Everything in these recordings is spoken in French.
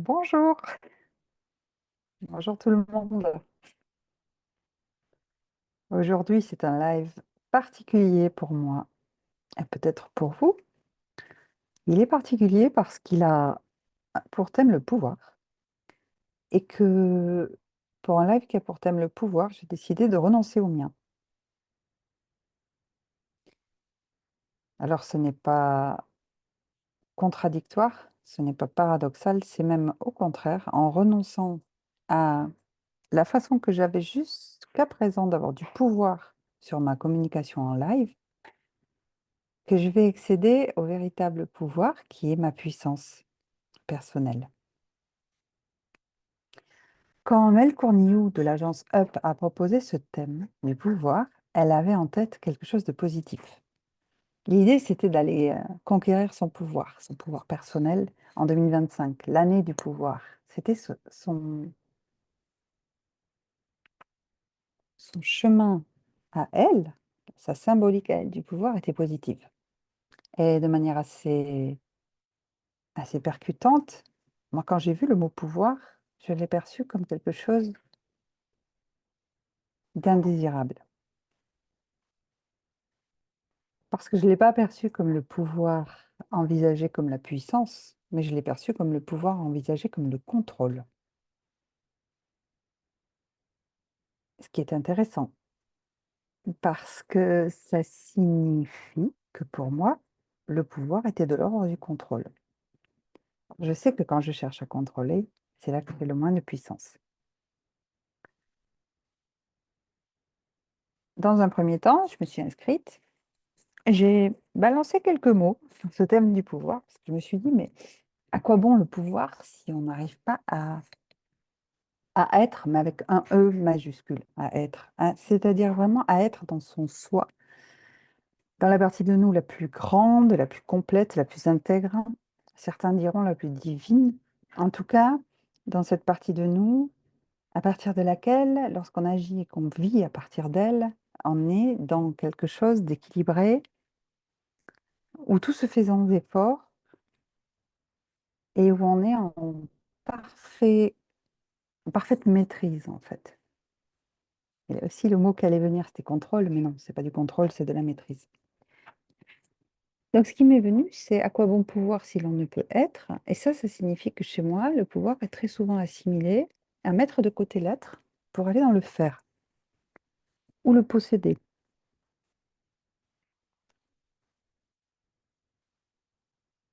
Bonjour, bonjour tout le monde. Aujourd'hui, c'est un live particulier pour moi et peut-être pour vous. Il est particulier parce qu'il a pour thème le pouvoir et que pour un live qui a pour thème le pouvoir, j'ai décidé de renoncer au mien. Alors, ce n'est pas contradictoire, ce n'est pas paradoxal, c'est même au contraire, en renonçant à la façon que j'avais jusqu'à présent d'avoir du pouvoir sur ma communication en live, que je vais accéder au véritable pouvoir qui est ma puissance personnelle. Quand Mel Courniou de l'agence Up a proposé ce thème du pouvoir, elle avait en tête quelque chose de positif. L'idée, c'était d'aller conquérir son pouvoir personnel en 2025, l'année du pouvoir. C'était son chemin à elle, sa symbolique à elle du pouvoir était positive. Et de manière assez percutante, moi, quand j'ai vu le mot pouvoir, je l'ai perçu comme quelque chose d'indésirable. Parce que je ne l'ai pas perçu comme le pouvoir envisagé comme la puissance, mais je l'ai perçu comme le pouvoir envisagé comme le contrôle. Ce qui est intéressant, parce que ça signifie que pour moi, le pouvoir était de l'ordre du contrôle. Je sais que quand je cherche à contrôler, c'est là que j'ai le moins de puissance. Dans un premier temps, je me suis inscrite. J'ai balancé quelques mots sur ce thème du pouvoir, parce que je me suis dit, mais à quoi bon le pouvoir si on n'arrive pas à être, mais avec un E majuscule, à être, c'est-à-dire vraiment à être dans son soi, dans la partie de nous la plus grande, la plus complète, la plus intègre, certains diront la plus divine, en tout cas, dans cette partie de nous, à partir de laquelle, lorsqu'on agit et qu'on vit à partir d'elle, on est dans quelque chose d'équilibré, où tout se fait sans effort, et où on est parfait, en parfaite maîtrise, en fait. Il y a aussi le mot qui allait venir, c'était contrôle, mais non, c'est pas du contrôle, c'est de la maîtrise. Donc, ce qui m'est venu, c'est à quoi bon pouvoir si l'on ne peut être? Et ça signifie que chez moi, le pouvoir est très souvent assimilé à mettre de côté l'être pour aller dans le faire ou le posséder.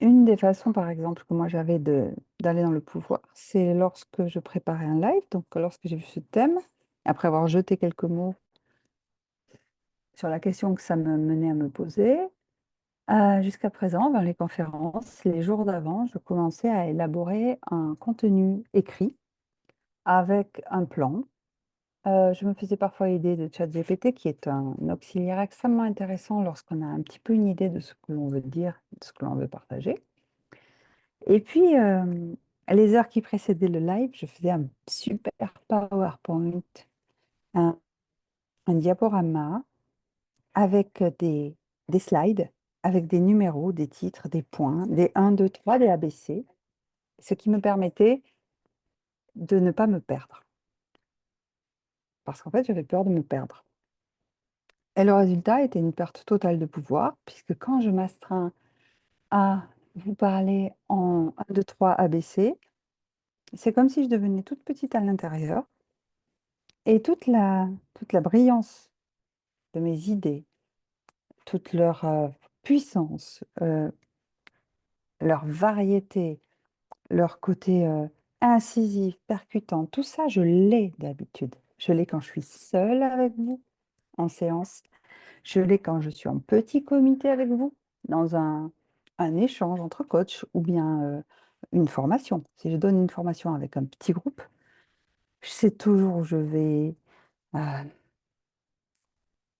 Une des façons, par exemple, que moi j'avais d'aller dans le pouvoir, c'est lorsque je préparais un live, donc lorsque j'ai vu ce thème, après avoir jeté quelques mots sur la question que ça me menait à me poser. Jusqu'à présent, dans les conférences, les jours d'avant, je commençais à élaborer un contenu écrit avec un plan. Je me faisais parfois aider de ChatGPT, qui est un auxiliaire extrêmement intéressant lorsqu'on a un petit peu une idée de ce que l'on veut dire, de ce que l'on veut partager. Et puis, les heures qui précédaient le live, je faisais un super PowerPoint, un, un diaporama avec des slides, avec des numéros, des titres, des points, des 1, 2, 3, des ABC, ce qui me permettait de ne pas me perdre. Parce qu'en fait, j'avais peur de me perdre. Et le résultat était une perte totale de pouvoir, puisque quand je m'astreins à vous parler en 1, 2, 3, ABC, c'est comme si je devenais toute petite à l'intérieur et toute la brillance de mes idées, toute leur puissance, leur variété, leur côté incisif, percutant, tout ça, je l'ai d'habitude. Je l'ai quand je suis seule avec vous en séance. Je l'ai quand je suis en petit comité avec vous, dans un échange entre coachs ou bien une formation. Si je donne une formation avec un petit groupe, je sais toujours où je vais. euh,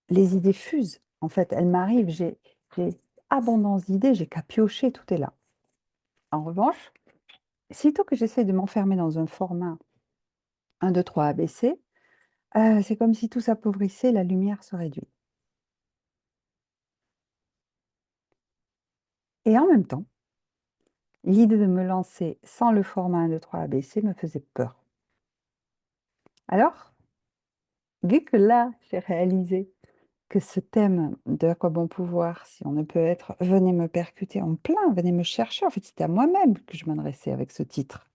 les idées fusent. En fait, elles m'arrivent. J'ai abondance d'idées, j'ai qu'à piocher, tout est là. En revanche, sitôt que j'essaie de m'enfermer dans un format 1, 2, 3 ABC, c'est comme si tout s'appauvrissait, la lumière se réduit. Et en même temps, L'idée de me lancer sans le format 1, 2, 3 ABC me faisait peur. Alors, vu que là, j'ai réalisé que ce thème de à quoi bon pouvoir, si on ne peut être, venait me percuter en plein, venait me chercher. En fait, c'était à moi-même que je m'adressais avec ce titre.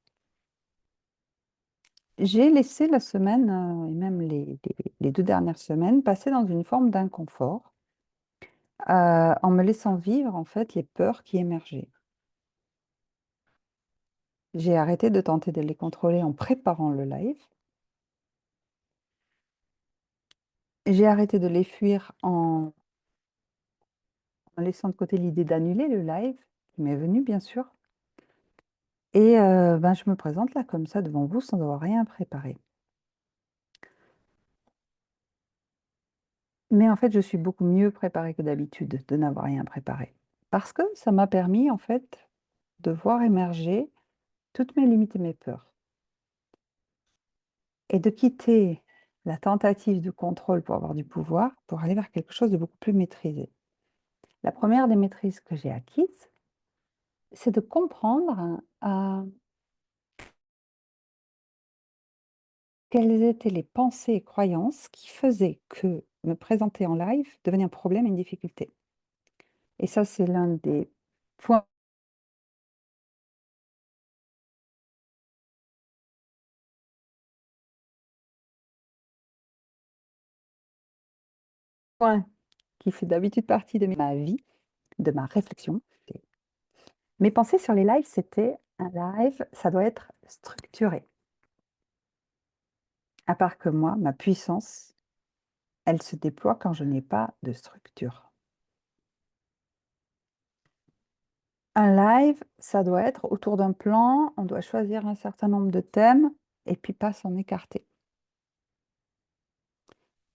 J'ai laissé la semaine, et même les 2 dernières semaines, passer dans une forme d'inconfort, en me laissant vivre, en fait, les peurs qui émergeaient. J'ai arrêté de tenter de les contrôler en préparant le live. J'ai arrêté de les fuir en laissant de côté l'idée d'annuler le live, qui m'est venue, bien sûr. Et ben, je me présente là, comme ça, devant vous, sans avoir rien préparé. Mais en fait, je suis beaucoup mieux préparée que d'habitude de n'avoir rien préparé. Parce que ça m'a permis, en fait, de voir émerger toutes mes limites et mes peurs. Et de quitter la tentative de contrôle pour avoir du pouvoir, pour aller vers quelque chose de beaucoup plus maîtrisé. La première des maîtrises que j'ai acquises, c'est de comprendre quelles étaient les pensées et croyances qui faisaient que me présenter en live devenait un problème et une difficulté. Et ça, c'est l'un des points qui fait d'habitude partie de ma vie, de ma réflexion. Mes pensées sur les lives, c'était un live, ça doit être structuré. À part que moi, ma puissance, elle se déploie quand je n'ai pas de structure. Un live, ça doit être autour d'un plan, on doit choisir un certain nombre de thèmes et puis pas s'en écarter.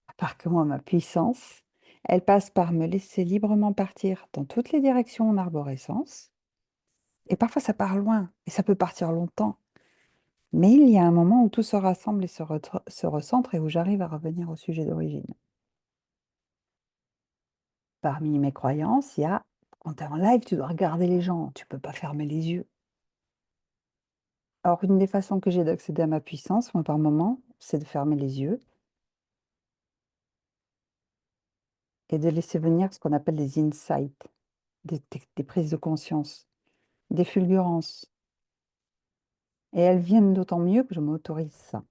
À part que moi, ma puissance, elle passe par me laisser librement partir dans toutes les directions en arborescence. Et parfois, ça part loin et ça peut partir longtemps. Mais il y a un moment où tout se rassemble et se recentre et où j'arrive à revenir au sujet d'origine. Parmi mes croyances, il y a quand tu es en live, tu dois regarder les gens, tu peux pas fermer les yeux. Alors, une des façons que j'ai d'accéder à ma puissance, moi, par moment, c'est de fermer les yeux et de laisser venir ce qu'on appelle des insights, des prises de conscience, des fulgurances. Et elles viennent d'autant mieux que je m'autorise ça.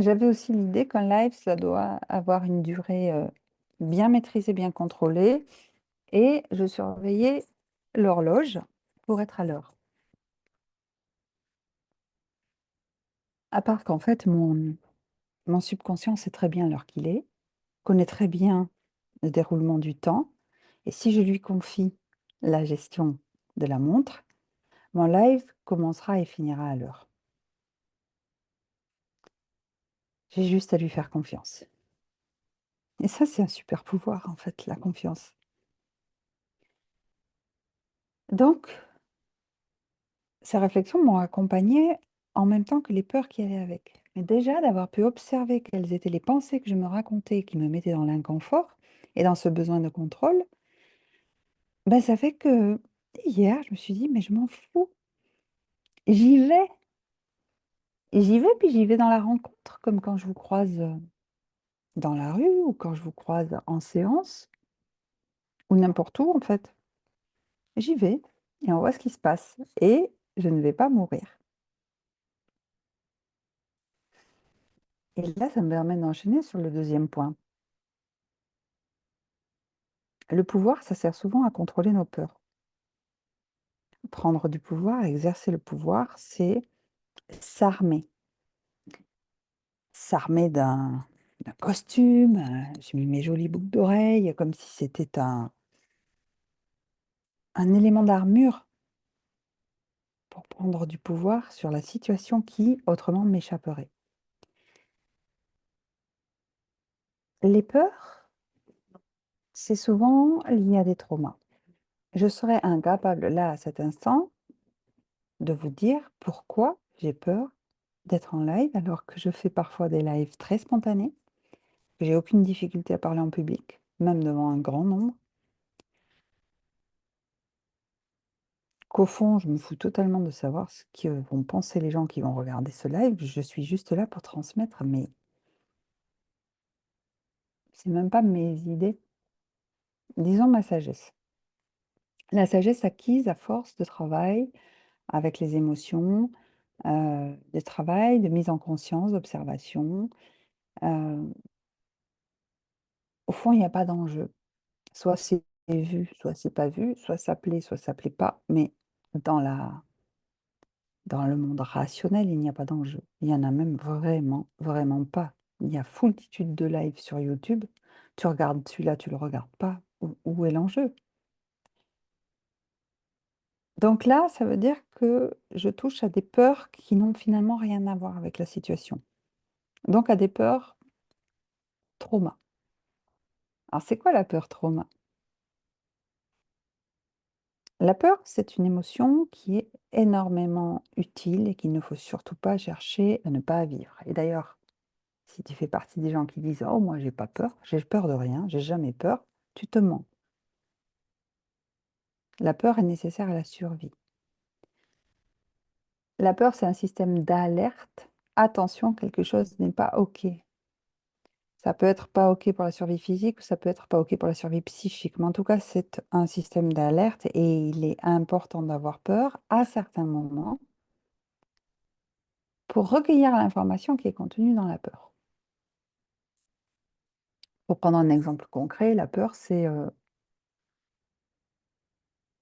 J'avais aussi l'idée qu'un live, ça doit avoir une durée bien maîtrisée, bien contrôlée. Et je surveillais l'horloge pour être à l'heure. À part qu'en fait, mon subconscient sait très bien l'heure qu'il est, connaît très bien le déroulement du temps. Et si je lui confie la gestion de la montre, mon live commencera et finira à l'heure. J'ai juste à lui faire confiance. Et ça, c'est un super pouvoir, en fait, la confiance. Donc, ces réflexions m'ont accompagnée en même temps que les peurs qui allaient avec. Mais déjà, d'avoir pu observer quelles étaient les pensées que je me racontais qui me mettaient dans l'inconfort et dans ce besoin de contrôle, ben, ça fait que hier, je me suis dit, mais je m'en fous, j'y vais. Et j'y vais, puis j'y vais dans la rencontre, comme quand je vous croise dans la rue ou quand je vous croise en séance ou n'importe où, en fait. J'y vais et on voit ce qui se passe. Et je ne vais pas mourir. Et là, ça me permet d'enchaîner sur le deuxième point. Le pouvoir, ça sert souvent à contrôler nos peurs. Prendre du pouvoir, exercer le pouvoir, c'est s'armer. S'armer d'un costume, j'ai mis mes jolies boucles d'oreilles, comme si c'était un élément d'armure pour prendre du pouvoir sur la situation qui, autrement, m'échapperait. Les peurs, c'est souvent lié à des traumas. Je serais incapable, là, à cet instant, de vous dire pourquoi j'ai peur d'être en live, alors que je fais parfois des lives très spontanés. J'ai aucune difficulté à parler en public, même devant un grand nombre. qu'au fond, je me fous totalement de savoir ce que vont penser les gens qui vont regarder ce live. Je suis juste là pour transmettre, mais c'est même pas mes idées. Disons ma sagesse. La sagesse acquise à force de travail avec les émotions, de travail, de mise en conscience, d'observation. Euh, Au fond, il n'y a pas d'enjeu. Soit c'est vu, soit c'est pas vu, soit ça plaît pas, mais dans dans le monde rationnel, il n'y a pas d'enjeu. Il y en a même vraiment, vraiment pas. Il y a foultitude de lives sur YouTube. Tu regardes celui-là, tu le regardes pas. Où est l'enjeu? Donc là, ça veut dire que je touche à des peurs qui n'ont finalement rien à voir avec la situation. Donc à des peurs trauma. Alors c'est quoi la peur trauma? La peur, c'est une émotion qui est énormément utile et qu'il ne faut surtout pas chercher à ne pas vivre. Et d'ailleurs, si tu fais partie des gens qui disent: «Oh, moi, j'ai pas peur, j'ai peur de rien, j'ai jamais peur», tu te mens. La peur est nécessaire à la survie. La peur, c'est un système d'alerte. Attention, quelque chose n'est pas OK. Ça peut être pas OK pour la survie physique ou ça peut être pas OK pour la survie psychique. Mais en tout cas, c'est un système d'alerte et il est important d'avoir peur à certains moments pour recueillir l'information qui est contenue dans la peur. Pour prendre un exemple concret, la peur, c'est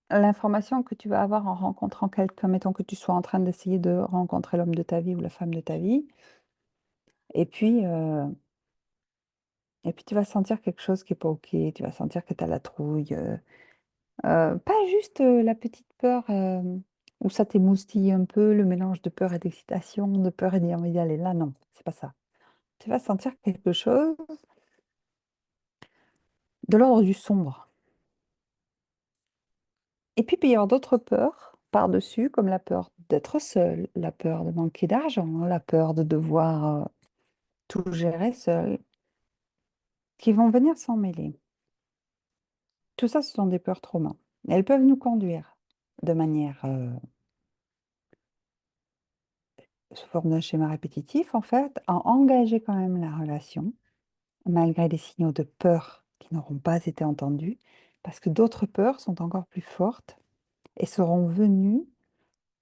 l'information que tu vas avoir en rencontrant quelqu'un. Mettons que tu sois en train d'essayer de rencontrer l'homme de ta vie ou la femme de ta vie, et puis, euh, et puis tu vas sentir quelque chose qui est pas OK, tu vas sentir que tu as la trouille. Pas juste la petite peur où ça t'émoustille un peu, le mélange de peur et d'excitation, de peur et d'envie d'y aller. Là, non, c'est pas ça. Tu vas sentir quelque chose de l'ordre du sombre. Et puis, il peut y avoir d'autres peurs par-dessus, comme la peur d'être seul, la peur de manquer d'argent, la peur de devoir tout gérer seul, qui vont venir s'en mêler. Tout ça, ce sont des peurs traumas. Elles peuvent nous conduire de manière, sous forme d'un schéma répétitif, en fait, à engager quand même la relation, malgré des signaux de peur qui n'auront pas été entendus, parce que d'autres peurs sont encore plus fortes et seront venues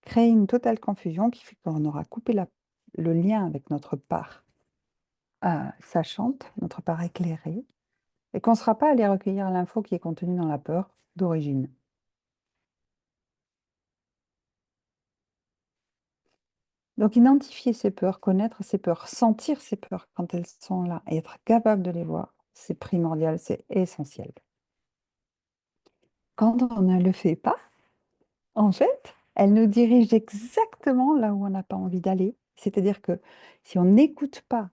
créer une totale confusion qui fait qu'on aura coupé le lien avec notre part sachante, notre part éclairée, et qu'on ne sera pas allé recueillir l'info qui est contenue dans la peur d'origine. Donc identifier ses peurs, connaître ses peurs, sentir ses peurs quand elles sont là et être capable de les voir, c'est primordial, c'est essentiel. Quand on ne le fait pas, en fait, elles nous dirigent exactement là où on n'a pas envie d'aller. C'est-à-dire que si on n'écoute pas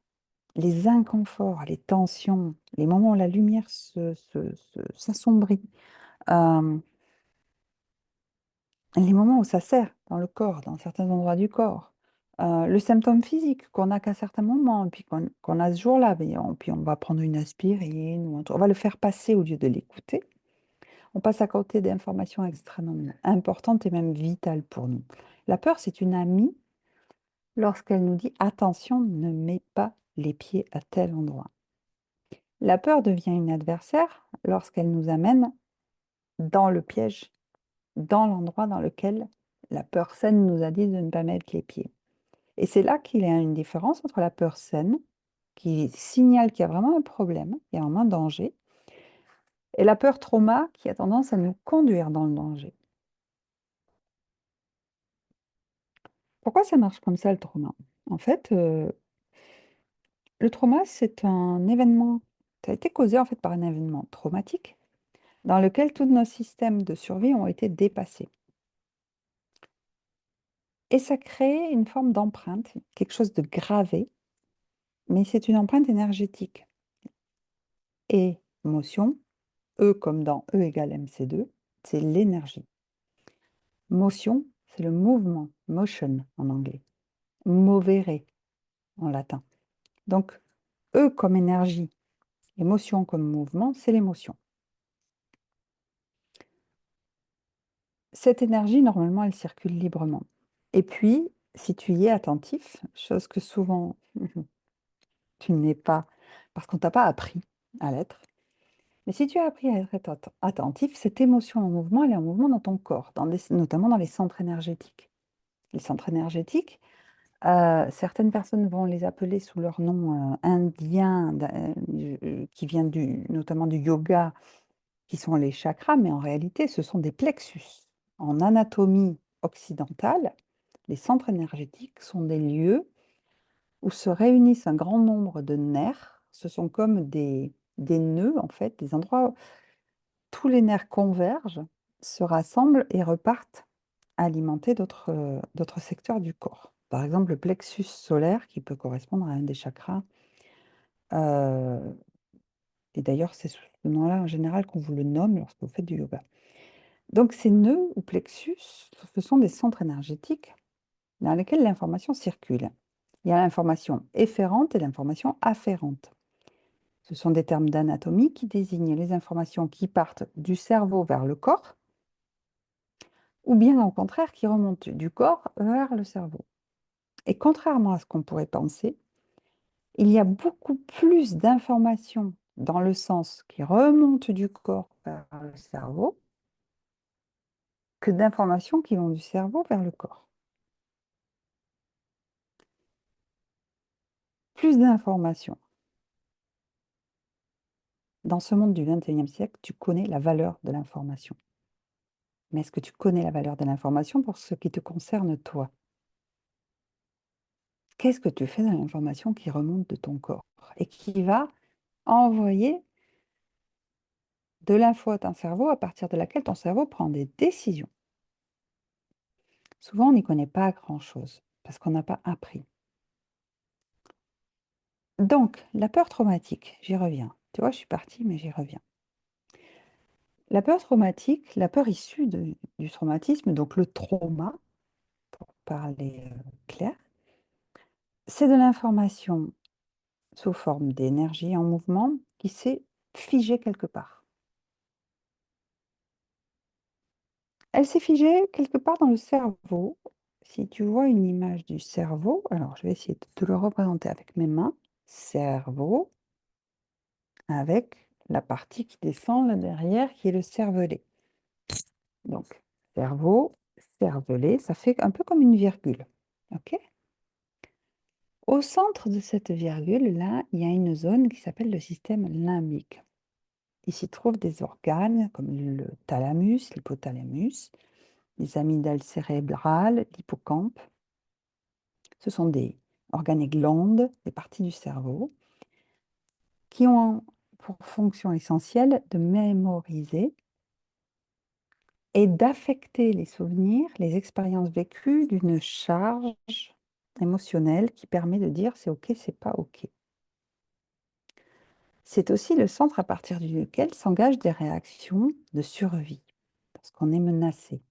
les inconforts, les tensions, les moments où la lumière s'assombrit, euh, les moments où ça serre dans le corps, dans certains endroits du corps, le symptôme physique qu'on a qu'à certains moments, et puis qu'on a ce jour-là, puis on va prendre une aspirine, ou on va le faire passer au lieu de l'écouter, on passe à côté d'informations extrêmement importantes et même vitales pour nous. La peur, c'est une amie lorsqu'elle nous dit: attention, ne mets pas les pieds à tel endroit. La peur devient une adversaire lorsqu'elle nous amène dans le piège, dans l'endroit dans lequel la peur saine nous a dit de ne pas mettre les pieds. Et c'est là qu'il y a une différence entre la peur saine, qui signale qu'il y a vraiment un problème, il y a vraiment un danger, et la peur trauma, qui a tendance à nous conduire dans le danger. Pourquoi ça marche comme ça, le trauma? En fait, le trauma, c'est un événement, ça a été causé en fait par un événement traumatique dans lequel tous nos systèmes de survie ont été dépassés. Et ça crée une forme d'empreinte, quelque chose de gravé, mais c'est une empreinte énergétique. Émotion, E comme dans E égale MC2, c'est l'énergie. Motion, c'est le mouvement, motion en anglais. Movere en latin. Donc, E comme énergie, émotion comme mouvement, c'est l'émotion. Cette énergie, normalement, elle circule librement. Et puis, si tu y es attentif, chose que souvent tu n'es pas, parce qu'on t'a pas appris à l'être, mais si tu as appris à être attentif, cette émotion en mouvement, elle est en mouvement dans ton corps, notamment dans les centres énergétiques. Les centres énergétiques, certaines personnes vont les appeler sous leur nom indien, qui vient notamment du yoga, qui sont les chakras, mais en réalité, ce sont des plexus. En anatomie occidentale, les centres énergétiques sont des lieux où se réunissent un grand nombre de nerfs. Ce sont comme des nœuds, en fait, des endroits où tous les nerfs convergent, se rassemblent et repartent alimenter d'autres secteurs du corps. Par exemple, le plexus solaire, qui peut correspondre à un des chakras. euh, et d'ailleurs, c'est sous ce nom-là, en général, qu'on vous le nomme lorsque vous faites du yoga. Donc, ces nœuds ou plexus, ce sont des centres énergétiques dans lesquels l'information circule. Il y a l'information efférente et l'information afférente. Ce sont des termes d'anatomie qui désignent les informations qui partent du cerveau vers le corps, ou bien au contraire qui remontent du corps vers le cerveau. Et contrairement à ce qu'on pourrait penser, il y a beaucoup plus d'informations dans le sens qui remonte du corps vers le cerveau que d'informations qui vont du cerveau vers le corps. Plus d'informations. Dans ce monde du XXIe siècle, tu connais la valeur de l'information. Mais est-ce que tu connais la valeur de l'information pour ce qui te concerne toi? Qu'est-ce que tu fais de l'information qui remonte de ton corps et qui va envoyer de l'info à ton cerveau à partir de laquelle ton cerveau prend des décisions? Souvent, on n'y connaît pas grand-chose parce qu'on n'a pas appris. Donc, la peur traumatique, j'y reviens. Tu vois, je suis partie, mais j'y reviens. La peur traumatique, la peur issue du traumatisme, donc le trauma, pour parler clair, c'est de l'information sous forme d'énergie en mouvement qui s'est figée quelque part. Elle s'est figée quelque part dans le cerveau. Si tu vois une image du cerveau, alors je vais essayer de te le représenter avec mes mains. Cerveau, avec la partie qui descend là derrière, qui est le cervelet. Donc, cerveau, cervelet, ça fait un peu comme une virgule. OK? Au centre de cette virgule-là, il y a une zone qui s'appelle le système limbique. Il s'y trouve des organes comme le thalamus, l'hypothalamus, les amygdales cérébrales, l'hippocampe. Ce sont des organes et glandes, des parties du cerveau, qui ont pour fonction essentielle de mémoriser et d'affecter les souvenirs, les expériences vécues d'une charge émotionnelle qui permet de dire c'est OK, c'est pas OK. C'est aussi le centre à partir duquel s'engagent des réactions de survie, parce qu'on est menacé.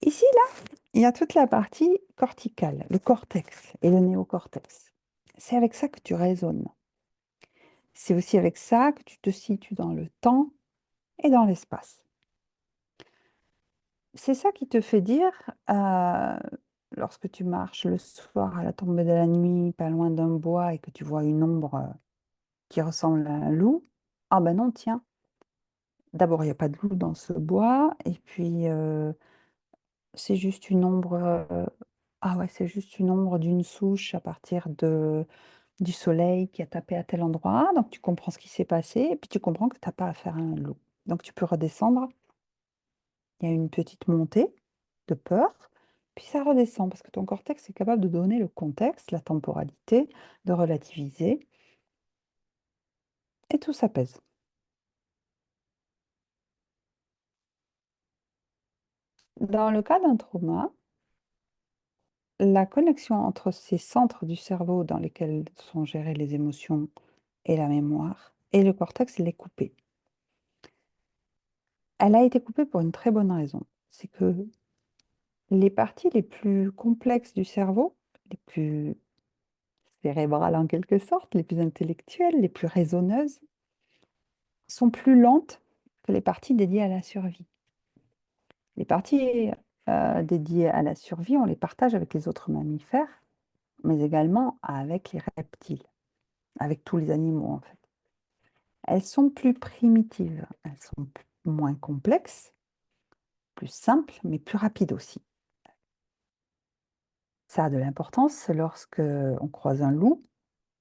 Ici, là, il y a toute la partie corticale, le cortex et le néocortex. C'est avec ça que tu raisonnes. C'est aussi avec ça que tu te situes dans le temps et dans l'espace. C'est ça qui te fait dire, lorsque tu marches le soir à la tombée de la nuit, pas loin d'un bois, et que tu vois une ombre qui ressemble à un loup, ah ben non, tiens, d'abord, il n'y a pas de loup dans ce bois, et puis c'est juste une ombre, ah ouais, c'est juste une ombre d'une souche à partir du soleil qui a tapé à tel endroit, donc tu comprends ce qui s'est passé, et puis tu comprends que tu n'as pas affaire à un loup. Donc tu peux redescendre, il y a une petite montée de peur, puis ça redescend parce que ton cortex est capable de donner le contexte, la temporalité, de relativiser, et tout s'apaise. Dans le cas d'un trauma, la connexion entre ces centres du cerveau dans lesquels sont gérées les émotions et la mémoire et le cortex, elle est coupée. Elle a été coupée pour une très bonne raison. C'est que les parties les plus complexes du cerveau, les plus cérébrales en quelque sorte, les plus intellectuelles, les plus raisonneuses, sont plus lentes que les parties dédiées à la survie. Les parties dédiées à la survie, on les partage avec les autres mammifères, mais également avec les reptiles, avec tous les animaux en fait. Elles sont plus primitives, elles sont moins complexes, plus simples, mais plus rapides aussi. Ça a de l'importance lorsque on croise un loup.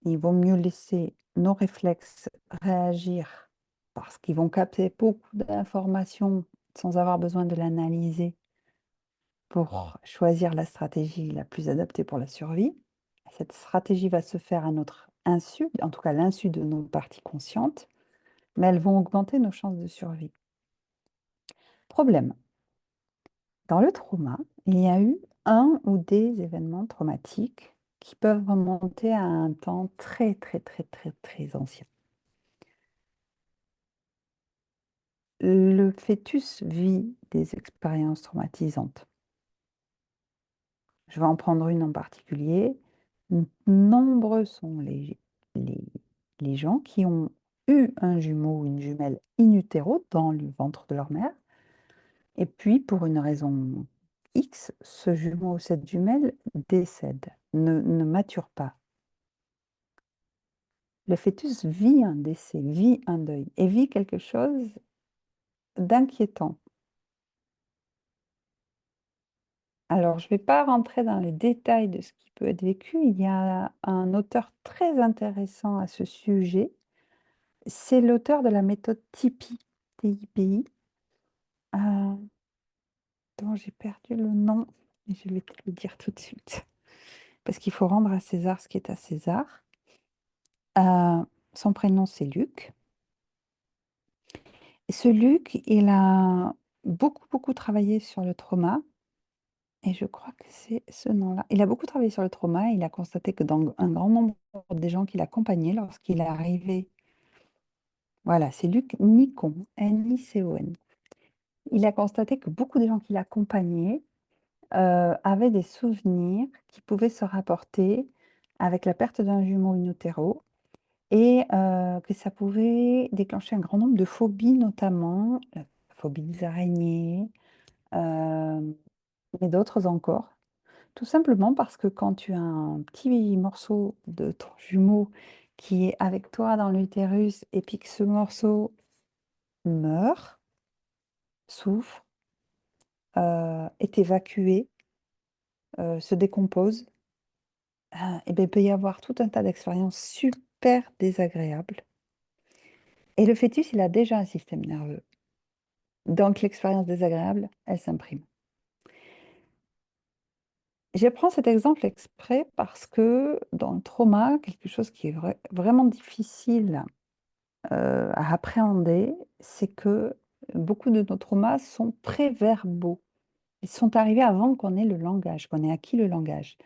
Il vaut mieux laisser nos réflexes réagir parce qu'ils vont capter beaucoup d'informations sans avoir besoin de l'analyser pour choisir la stratégie la plus adaptée pour la survie. Cette stratégie va se faire à notre insu, en tout cas l'insu de nos parties conscientes, mais elles vont augmenter nos chances de survie. Problème. Dans le trauma, il y a eu un ou des événements traumatiques qui peuvent remonter à un temps très, très, très, très, très ancien. Le fœtus vit des expériences traumatisantes. Je vais en prendre une en particulier. Nombreux sont les, les gens qui ont eu un jumeau ou une jumelle in utero dans le ventre de leur mère. Et puis, pour une raison X, ce jumeau ou cette jumelle décède, ne mature pas. Le fœtus vit un décès, vit un deuil et vit quelque chose d'inquiétant. Alors, je ne vais pas rentrer dans les détails de ce qui peut être vécu. Il y a un auteur très intéressant à ce sujet. C'est l'auteur de la méthode TIPI, TIPI, euh, dont j'ai perdu le nom, et je vais te le dire tout de suite, parce qu'il faut rendre à César ce qui est à César. Euh, Son prénom, c'est Luc. Et ce Luc, il a beaucoup, beaucoup travaillé sur le trauma. Et je crois que c'est ce nom-là. Il a beaucoup travaillé sur le trauma. Il a constaté que dans un grand nombre des gens qu'il accompagnait lorsqu'il est arrivé, voilà, c'est Luc Nicon, Nicon. Il a constaté que beaucoup de gens qu'il accompagnait avaient des souvenirs qui pouvaient se rapporter avec la perte d'un jumeau in utero et que ça pouvait déclencher un grand nombre de phobies, notamment la phobie des araignées, euh, mais d'autres encore. Tout simplement parce que quand tu as un petit morceau de ton jumeau qui est avec toi dans l'utérus et puis que ce morceau meurt, souffre, est évacué, se décompose, et bien, il peut y avoir tout un tas d'expériences super désagréables. Et le fœtus, il a déjà un système nerveux. Donc l'expérience désagréable, elle s'imprime. Je prends cet exemple exprès parce que dans le trauma, quelque chose qui est vraiment difficile à appréhender, c'est que beaucoup de nos traumas sont préverbaux. Ils sont arrivés avant qu'on ait le langage, qu'on ait acquis le langage.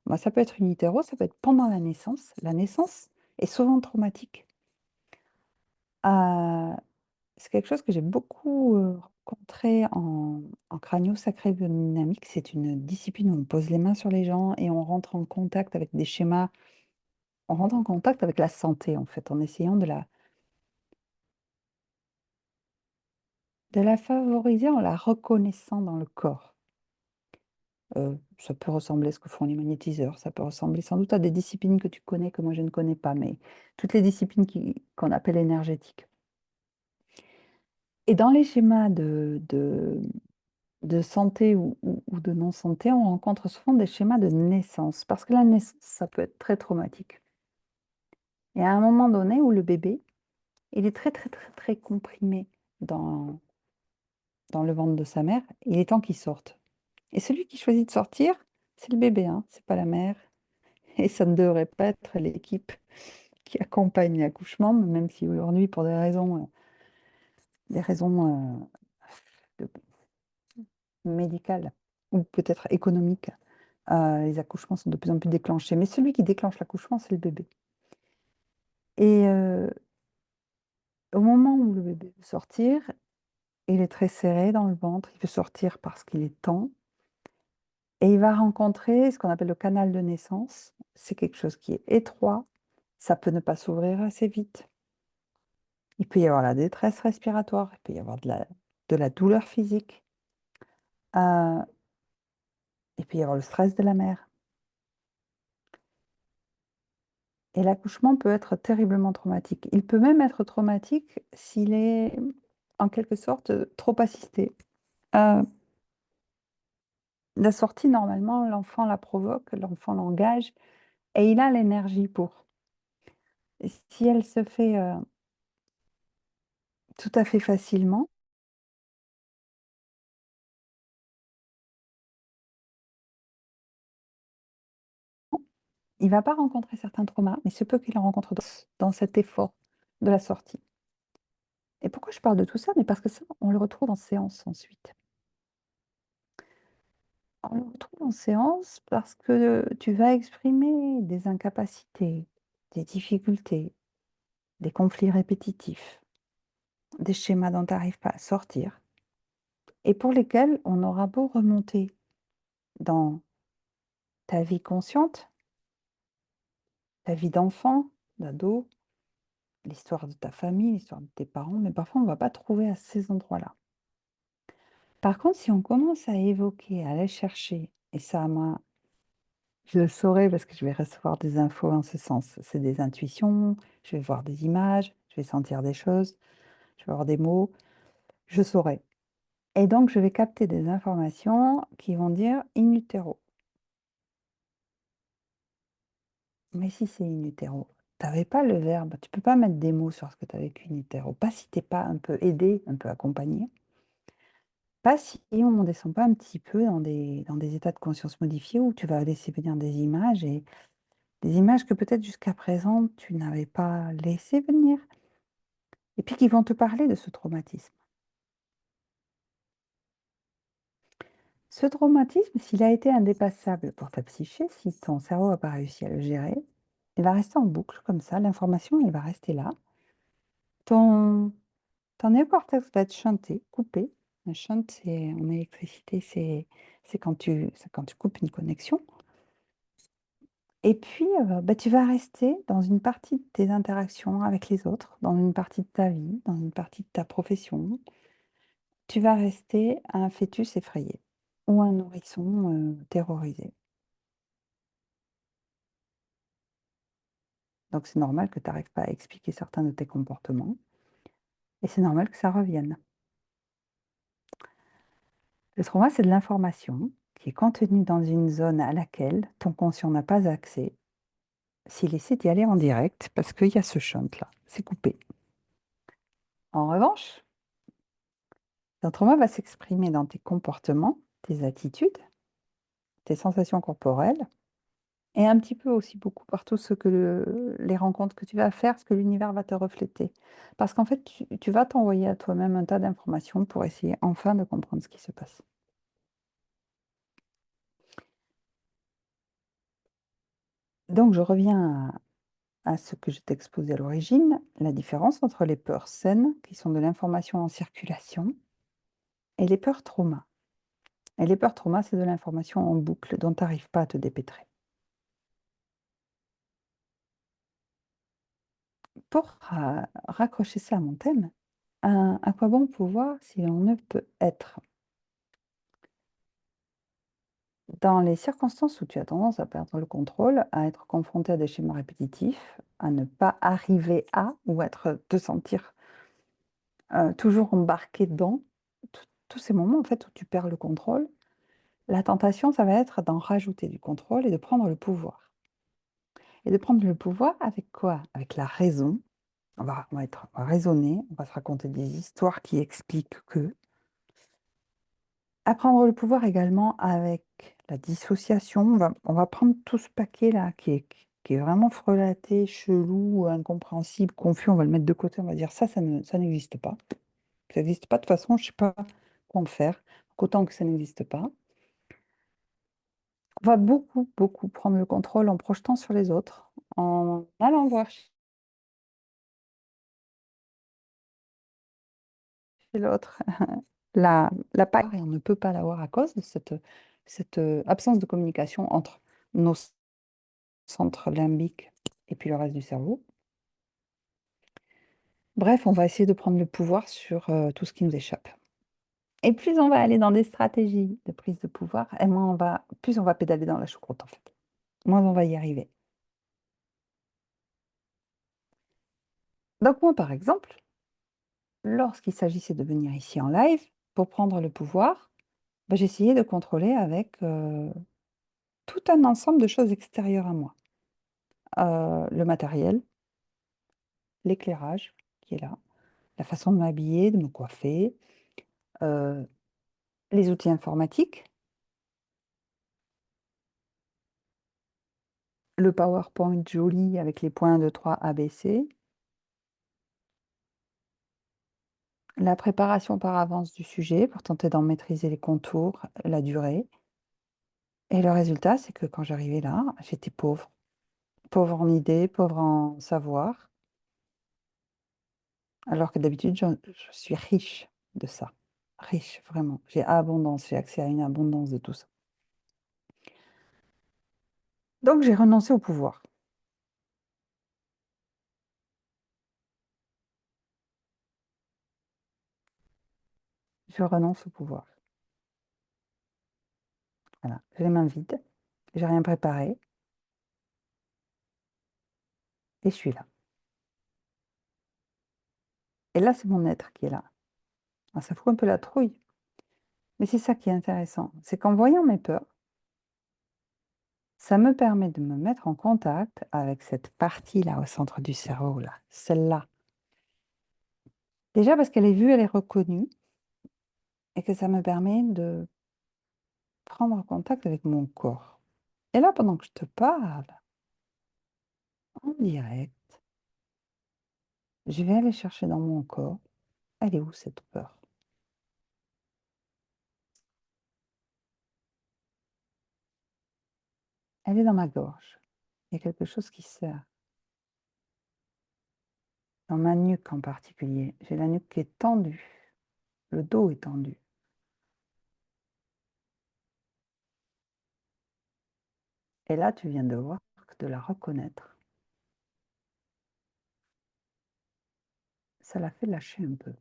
Moi, ça peut être une utero, ça peut être pendant la naissance. La naissance est souvent traumatique. Euh, c'est quelque chose que j'ai beaucoup rencontré en crânio-sacré biodynamique. C'est une discipline où on pose les mains sur les gens et on rentre en contact avec des schémas. On rentre en contact avec la santé, en fait, en essayant de la favoriser en la reconnaissant dans le corps. Ça peut ressembler à ce que font les magnétiseurs, ça peut ressembler sans doute à des disciplines que tu connais, que moi je ne connais pas, mais toutes les disciplines qu'on appelle énergétiques. Et dans les schémas de santé ou de non-santé, on rencontre souvent des schémas de naissance, parce que la naissance, ça peut être très traumatique. Et à un moment donné où le bébé, il est très, très, très, très comprimé dans, dans le ventre de sa mère, il est temps qu'il sorte. Et celui qui choisit de sortir, c'est le bébé, hein, c'est pas la mère. Et ça ne devrait pas être l'équipe qui accompagne l'accouchement, même si aujourd'hui, pour des raisons de- médicales ou peut-être économiques, les accouchements sont de plus en plus déclenchés. Mais celui qui déclenche l'accouchement, c'est le bébé. Et au moment où le bébé veut sortir, il est très serré dans le ventre, il veut sortir parce qu'il est temps, et il va rencontrer ce qu'on appelle le canal de naissance. C'est quelque chose qui est étroit, ça peut ne pas s'ouvrir assez vite. Il peut y avoir la détresse respiratoire, il peut y avoir de la douleur physique, euh, il peut y avoir le stress de la mère. Et l'accouchement peut être terriblement traumatique. Il peut même être traumatique s'il est en quelque sorte trop assisté. Euh, la sortie, normalement, l'enfant la provoque, l'enfant l'engage et il a l'énergie pour. Et si elle se fait tout à fait facilement, il va pas rencontrer certains traumas, mais ce peu qu'il en rencontre dans cet effort de la sortie. Et pourquoi je parle de tout ça? Mais parce que ça, on le retrouve en séance ensuite. On le retrouve en séance parce que tu vas exprimer des incapacités, des difficultés, des conflits répétitifs, des schémas dont tu n'arrives pas à sortir et pour lesquels on aura beau remonter dans ta vie consciente, ta vie d'enfant, d'ado, l'histoire de ta famille, l'histoire de tes parents, mais parfois on ne va pas trouver à ces endroits-là. Par contre, si on commence à évoquer, à aller chercher, et ça, moi, je le saurai parce que je vais recevoir des infos en ce sens. C'est des intuitions, je vais voir des images, je vais sentir des choses, je vais avoir des mots, je saurai. Et donc, je vais capter des informations qui vont dire in utero. Mais si c'est in utero, tu n'avais pas le verbe, tu peux pas mettre des mots sur ce que tu as vécu in utero. Pas si tu n'es pas un peu aidé, un peu accompagné. Pas si on ne descend pas un petit peu dans des états de conscience modifiés où tu vas laisser venir des images et des images que peut-être jusqu'à présent tu n'avais pas laissé venir. Et puis qui vont te parler de ce traumatisme. Ce traumatisme, s'il a été indépassable pour ta psyché, si ton cerveau n'a pas réussi à le gérer, il va rester en boucle comme ça, l'information, elle va rester là. Ton, ton néocortex va être shunté, coupé. Un shunt, c'est, en électricité, c'est quand tu coupes une connexion. Et puis, bah, tu vas rester dans une partie de tes interactions avec les autres, dans une partie de ta vie, dans une partie de ta profession. Tu vas rester un fœtus effrayé ou un nourrisson terrorisé. Donc, c'est normal que tu n'arrives pas à expliquer certains de tes comportements et c'est normal que ça revienne. Le trauma, c'est de l'information qui est contenue dans une zone à laquelle ton conscient n'a pas accès s'il essaie d'y aller en direct parce qu'il y a ce shunt-là, c'est coupé. En revanche, ton trauma va s'exprimer dans tes comportements, tes attitudes, tes sensations corporelles et un petit peu aussi beaucoup par tout ce que les rencontres que tu vas faire, ce que l'univers va te refléter. Parce qu'en fait, tu vas t'envoyer à toi-même un tas d'informations pour essayer enfin de comprendre ce qui se passe. Donc, je reviens à ce que je t'exposais à l'origine, la différence entre les peurs saines, qui sont de l'information en circulation, et les peurs traumas. Et les peurs traumas, c'est de l'information en boucle dont tu n'arrives pas à te dépêtrer. Pour raccrocher ça à mon thème, à quoi bon pouvoir si on ne peut être? Dans les circonstances où tu as tendance à perdre le contrôle, à être confronté à des schémas répétitifs, à ne pas arriver à ou te sentir toujours embarqué dans tous ces moments en fait où tu perds le contrôle, la tentation, ça va être d'en rajouter du contrôle et de prendre le pouvoir. Et de prendre le pouvoir avec quoi? Avec la raison. On va raisonner, on va se raconter des histoires qui expliquent que. À prendre le pouvoir également avec la dissociation. On va prendre tout ce paquet-là qui est vraiment frelaté, chelou, incompréhensible, confus. On va le mettre de côté. On va dire ça n'existe pas. Ça n'existe pas de toute façon. Je ne sais pas quoi en faire. Donc, autant que ça n'existe pas. On va beaucoup, beaucoup prendre le contrôle en projetant sur les autres, en allant voir chez l'autre la part et on ne peut pas l'avoir à cause de cette absence de communication entre nos centre limbique et puis le reste du cerveau. Bref, on va essayer de prendre le pouvoir sur tout ce qui nous échappe. Et plus on va aller dans des stratégies de prise de pouvoir, et plus on va pédaler dans la choucroute en fait. Moins on va y arriver. Donc moi, par exemple, lorsqu'il s'agissait de venir ici en live pour prendre le pouvoir, bah, j'essayais de contrôler avec tout un ensemble de choses extérieures à moi. Le matériel, l'éclairage qui est là, la façon de m'habiller, de me coiffer, euh, les outils informatiques, le PowerPoint joli avec les points de 3 ABC, la préparation par avance du sujet pour tenter d'en maîtriser les contours, la durée. Et le résultat, c'est que quand j'arrivais là, j'étais pauvre. Pauvre en idées, pauvre en savoir, alors que d'habitude, je suis riche de ça. Riche, vraiment. J'ai abondance, j'ai accès à une abondance de tout ça. Donc j'ai renoncé au pouvoir. Je renonce au pouvoir. Voilà. J'ai les mains vides, j'ai rien préparé, et je suis là. Et là, c'est mon être qui est là. Alors, ça fout un peu la trouille. Mais c'est ça qui est intéressant. C'est qu'en voyant mes peurs, ça me permet de me mettre en contact avec cette partie-là au centre du cerveau, là, celle-là. Déjà parce qu'elle est vue, elle est reconnue, et que ça me permet de prendre contact avec mon corps. Et là, pendant que je te parle, en direct, je vais aller chercher dans mon corps, elle est où cette peur? Elle est dans ma gorge. Il y a quelque chose qui serre. Dans ma nuque en particulier. J'ai la nuque qui est tendue. Le dos est tendu. Et là, tu viens de voir que de la reconnaître, ça l'a fait lâcher un peu.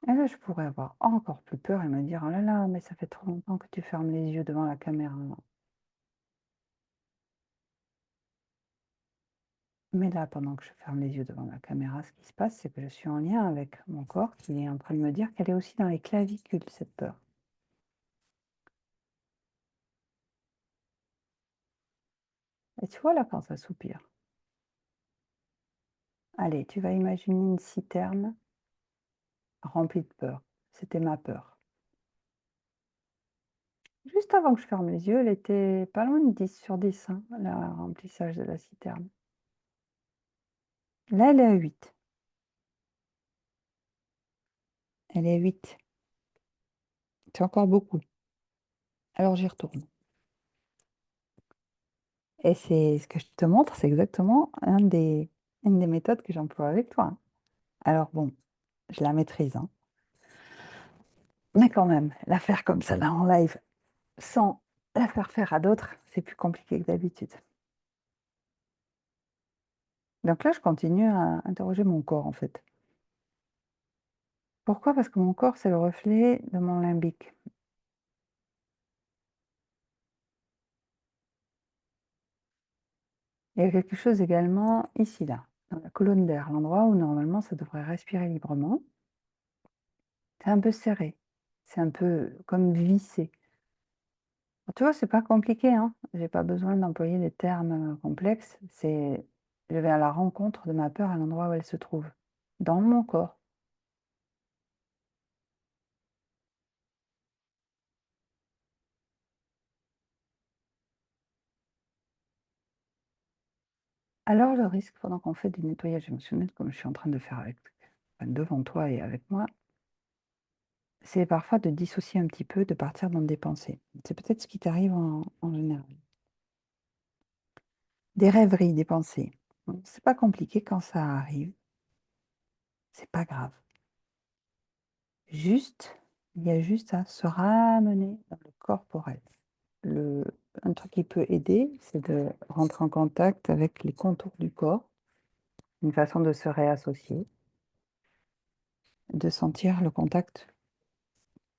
Et là, je pourrais avoir encore plus peur et me dire: «Oh là là, mais ça fait trop longtemps que tu fermes les yeux devant la caméra». Mais là, pendant que je ferme les yeux devant la caméra, ce qui se passe, c'est que je suis en lien avec mon corps qui est en train de me dire qu'elle est aussi dans les clavicules, cette peur. Et tu vois là, quand ça soupire, allez, tu vas imaginer une citerne remplie de peur. C'était ma peur. Juste avant que je ferme les yeux, elle était pas loin de 10 sur 10, hein, le remplissage de la citerne. Là, elle est à 8. Elle est à 8. C'est encore beaucoup. Alors j'y retourne. Et c'est ce que je te montre, c'est exactement une des méthodes que j'emploie avec toi, hein. Alors bon, je la maîtrise, hein. Mais quand même, la faire comme ça là en live, sans la faire faire à d'autres, c'est plus compliqué que d'habitude. Donc là, je continue à interroger mon corps en fait. Pourquoi? Parce que mon corps, c'est le reflet de mon limbique. Il y a quelque chose également ici, là, dans la colonne d'air, l'endroit où normalement ça devrait respirer librement. C'est un peu serré, c'est un peu comme vissé. Tu vois, c'est pas compliqué, hein. J'ai pas besoin d'employer des termes complexes. Je vais à la rencontre de ma peur à l'endroit où elle se trouve, dans mon corps. Alors le risque pendant qu'on fait du nettoyage émotionnel, comme je suis en train de faire devant toi et avec moi, c'est parfois de dissocier un petit peu, de partir dans des pensées. C'est peut-être ce qui t'arrive en général. Des rêveries, des pensées. Bon, c'est pas compliqué quand ça arrive, c'est pas grave. Juste, il y a juste à se ramener dans le corporel. Le un truc qui peut aider, c'est de rentrer en contact avec les contours du corps, une façon de se réassocier, de sentir le contact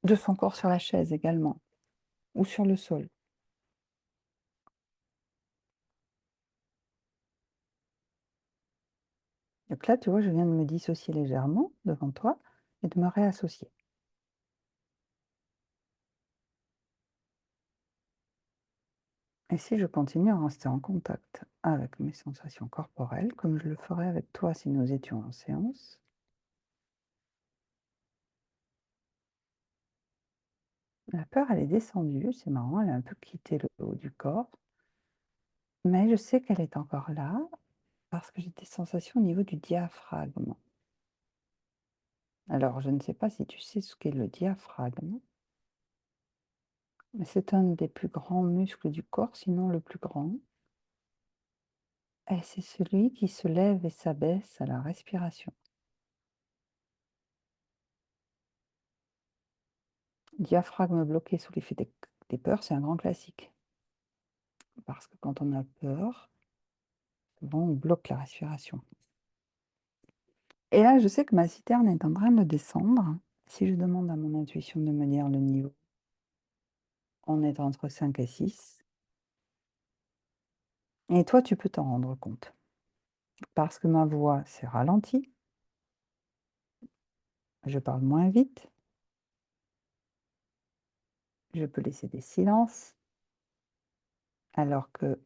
de son corps sur la chaise également, ou sur le sol. Donc là, tu vois, je viens de me dissocier légèrement devant toi et de me réassocier. Et si je continue à rester en contact avec mes sensations corporelles, comme je le ferais avec toi si nous étions en séance, la peur, elle est descendue, c'est marrant, elle a un peu quitté le haut du corps, mais je sais qu'elle est encore là parce que j'ai des sensations au niveau du diaphragme. Alors, je ne sais pas si tu sais ce qu'est le diaphragme, mais c'est un des plus grands muscles du corps, sinon le plus grand. Et c'est celui qui se lève et s'abaisse à la respiration. Diaphragme bloqué sous l'effet des peurs, c'est un grand classique. Parce que quand on a peur, souvent on bloque la respiration. Et là, je sais que ma citerne est en train de descendre. Si je demande à mon intuition de me dire le niveau, on est entre 5 et 6. Et toi, tu peux t'en rendre compte. Parce que ma voix s'est ralentie, je parle moins vite, je peux laisser des silences, alors que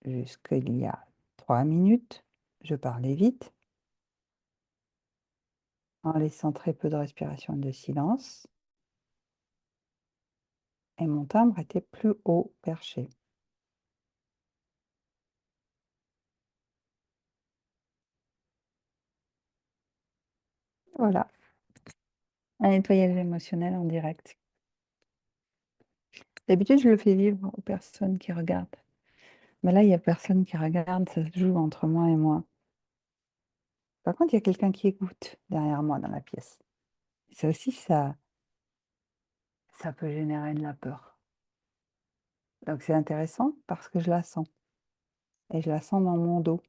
jusqu'il y a 3 minutes, je parlais vite, en laissant très peu de respiration et de silence, et mon timbre était plus haut perché. Voilà, un nettoyage émotionnel en direct. D'habitude, je le fais vivre aux personnes qui regardent. Mais là, il y a personne qui regarde, ça se joue entre moi et moi. Par contre, il y a quelqu'un qui écoute derrière moi dans la pièce. Et ça aussi, ça peut générer de la peur. Donc c'est intéressant parce que je la sens. Et je la sens dans mon dos.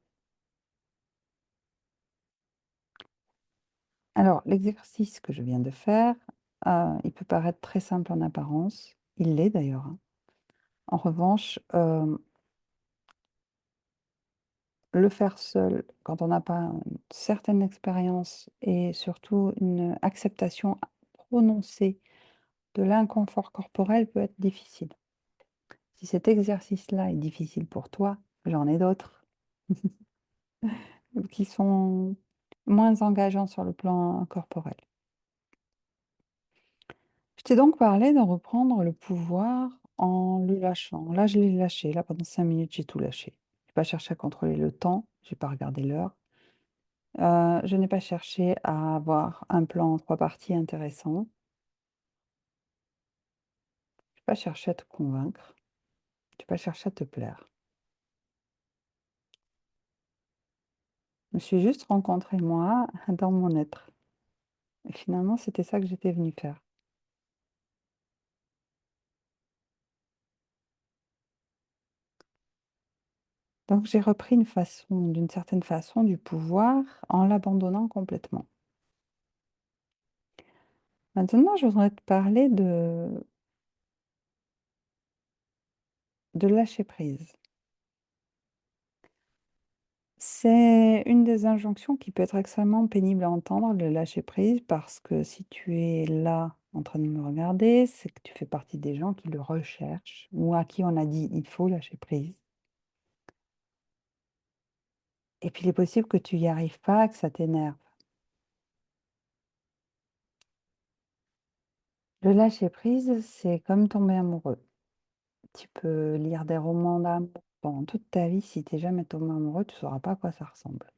Alors, l'exercice que je viens de faire, il peut paraître très simple en apparence. Il l'est d'ailleurs, hein. En revanche, le faire seul, quand on n'a pas une certaine expérience et surtout une acceptation prononcée de l'inconfort corporel peut être difficile. Si cet exercice-là est difficile pour toi, j'en ai d'autres qui sont moins engageants sur le plan corporel. Je t'ai donc parlé de reprendre le pouvoir en le lâchant. Là, je l'ai lâché. Là, pendant 5 minutes, j'ai tout lâché. Je n'ai pas cherché à contrôler le temps, je n'ai pas regardé l'heure. Je n'ai pas cherché à avoir un plan en 3 parties intéressant. Je n'ai pas cherché à te convaincre. Je n'ai pas cherché à te plaire. Je me suis juste rencontrée moi dans mon être. Et finalement, c'était ça que j'étais venue faire. Donc j'ai repris d'une certaine façon, du pouvoir en l'abandonnant complètement. Maintenant, je voudrais te parler de lâcher prise. C'est une des injonctions qui peut être extrêmement pénible à entendre, le lâcher prise, parce que si tu es là en train de me regarder, c'est que tu fais partie des gens qui le recherchent ou à qui on a dit il faut lâcher prise. Et puis il est possible que tu n'y arrives pas, que ça t'énerve. Le lâcher prise, c'est comme tomber amoureux. Tu peux lire des romans d'amour pendant toute ta vie. Si tu n'es jamais tombé amoureux, tu ne sauras pas à quoi ça ressemble.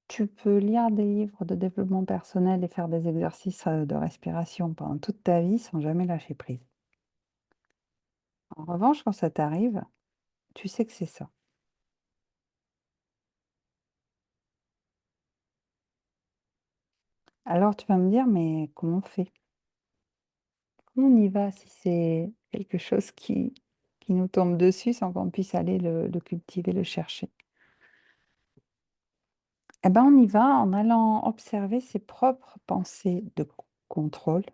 Tu peux lire des livres de développement personnel et faire des exercices de respiration pendant toute ta vie sans jamais lâcher prise. En revanche, quand ça t'arrive, tu sais que c'est ça. Alors tu vas me dire, mais comment on fait? Comment on y va si c'est quelque chose qui nous tombe dessus sans qu'on puisse aller le cultiver, le chercher. Eh ben, on y va en allant observer ses propres pensées de contrôle.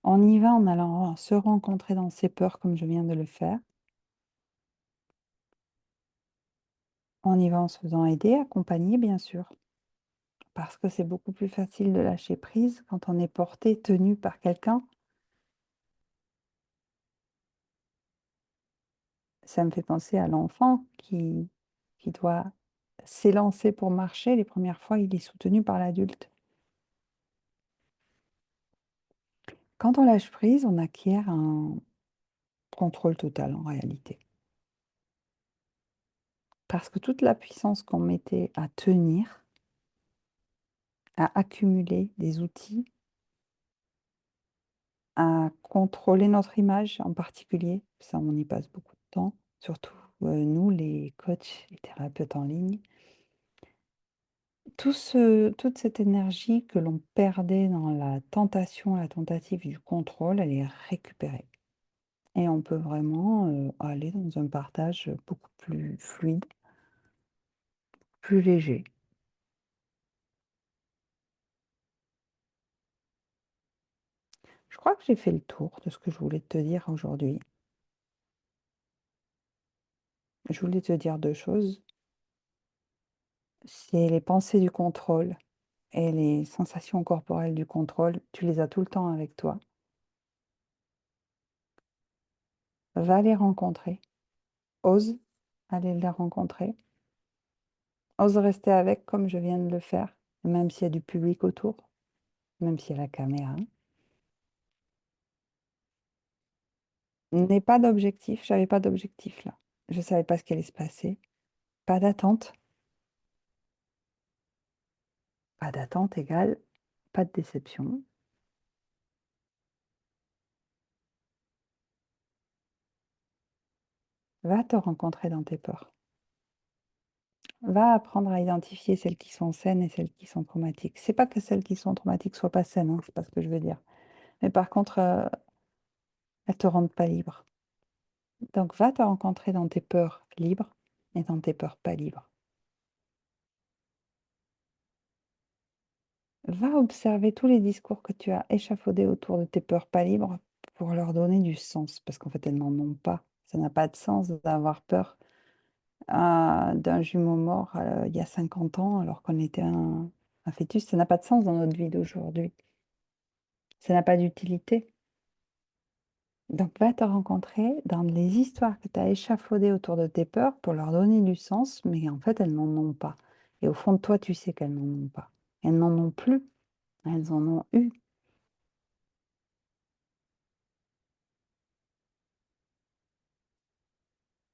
On y va en allant se rencontrer dans ses peurs comme je viens de le faire. On y va en se faisant aider, accompagner bien sûr, parce que c'est beaucoup plus facile de lâcher prise quand on est porté, tenu par quelqu'un. Ça me fait penser à l'enfant qui doit s'élancer pour marcher. Les premières fois, il est soutenu par l'adulte. Quand on lâche prise, on acquiert un contrôle total en réalité. Parce que toute la puissance qu'on mettait à tenir, à accumuler des outils, à contrôler notre image en particulier, ça on y passe beaucoup de temps, surtout nous les coachs et thérapeutes en ligne. Toute cette énergie que l'on perdait dans la tentation, la tentative du contrôle, elle est récupérée. Et on peut vraiment aller dans un partage beaucoup plus fluide, plus léger. Je crois que j'ai fait le tour de ce que je voulais te dire aujourd'hui. Je voulais te dire deux choses. C'est les pensées du contrôle et les sensations corporelles du contrôle. Tu les as tout le temps avec toi. Va les rencontrer. Ose aller les rencontrer. Ose rester avec comme je viens de le faire, même s'il y a du public autour, même s'il y a la caméra. N'aie pas d'objectif. J'avais pas d'objectif là. Je savais pas ce qui allait se passer. Pas d'attente. Pas d'attente égale pas de déception. Va te rencontrer dans tes peurs. Va apprendre à identifier celles qui sont saines et celles qui sont traumatiques. C'est pas que celles qui sont traumatiques soient pas saines, hein, c'est pas ce que je veux dire. Mais par contre, elles te rendent pas libre. Donc va te rencontrer dans tes peurs libres et dans tes peurs pas libres. Va observer tous les discours que tu as échafaudés autour de tes peurs pas libres pour leur donner du sens, parce qu'en fait, elles n'en ont pas. Ça n'a pas de sens d'avoir peur d'un jumeau mort il y a 50 ans alors qu'on était un fœtus. Ça n'a pas de sens dans notre vie d'aujourd'hui. Ça n'a pas d'utilité. Donc, va te rencontrer dans les histoires que tu as échafaudées autour de tes peurs pour leur donner du sens, mais en fait, elles n'en ont pas. Et au fond de toi, tu sais qu'elles n'en ont pas. Elles n'en ont plus. Elles en ont eu.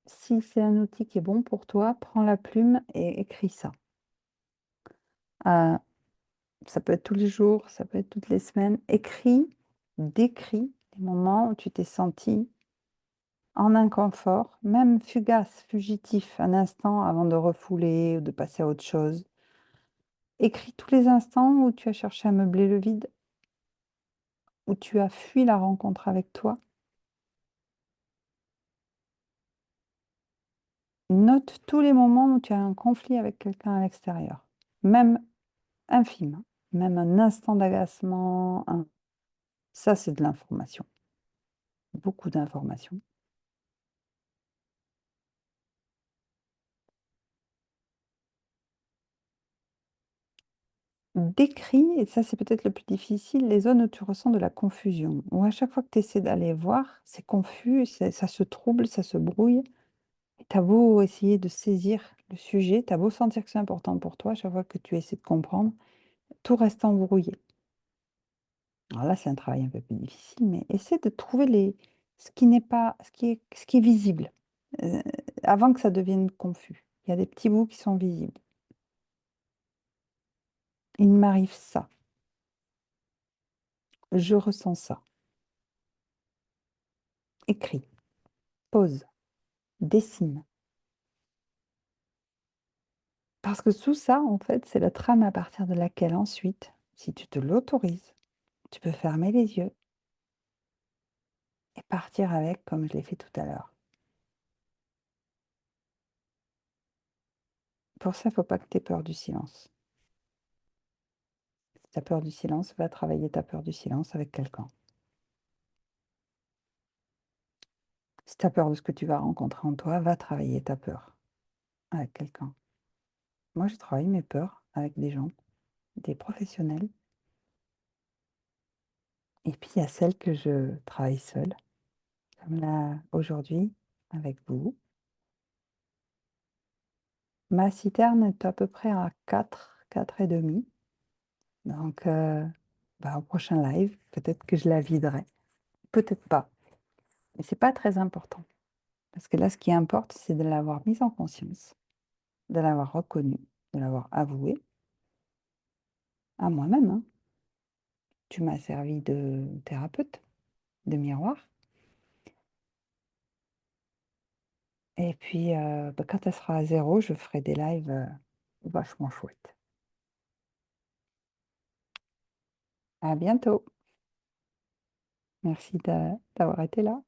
Si c'est un outil qui est bon pour toi, prends la plume et écris ça. Euh, Ça peut être tous les jours, ça peut être toutes les semaines. Écris, décris les moments où tu t'es senti en inconfort, même fugace, fugitif, un instant avant de refouler ou de passer à autre chose. Écris tous les instants où tu as cherché à meubler le vide, où tu as fui la rencontre avec toi. Note tous les moments où tu as un conflit avec quelqu'un à l'extérieur, même infime, hein. Même un instant d'agacement. Ça, c'est de l'information, beaucoup d'informations. Décris, et ça c'est peut-être le plus difficile, les zones où tu ressens de la confusion, où à chaque fois que tu essaies d'aller voir, c'est confus, ça se trouble, ça se brouille. Et tu as beau essayer de saisir le sujet, tu as beau sentir que c'est important pour toi, à chaque fois que tu essaies de comprendre, tout reste embrouillé. Alors là, c'est un travail un peu plus difficile, mais essaie de trouver ce qui n'est pas, ce qui est visible, euh, avant que ça devienne confus. Il y a des petits bouts qui sont visibles. Il m'arrive ça, je ressens ça. Écris, pose, dessine. Parce que tout ça, en fait, c'est la trame à partir de laquelle ensuite, si tu te l'autorises, tu peux fermer les yeux partir avec comme je l'ai fait tout à l'heure. Pour ça, il ne faut pas que tu aies peur du silence. Si tu as peur du silence, va travailler ta peur du silence avec quelqu'un. Si tu as peur de ce que tu vas rencontrer en toi, va travailler ta peur avec quelqu'un. Moi, je travaille mes peurs avec des gens, des professionnels. Et puis, il y a celles que je travaille seule, comme là, aujourd'hui, avec vous. Ma citerne est à peu près à 4 et demi. Donc, au prochain live, peut-être que je la viderai. Peut-être pas. Mais c'est pas très important. Parce que là, ce qui importe, c'est de l'avoir mise en conscience, de l'avoir reconnue, de l'avoir avouée à moi-même, hein. Tu m'as servi de thérapeute, de miroir. Et puis, quand elle sera à zéro, je ferai des lives vachement chouettes. À bientôt. Merci d'avoir été là.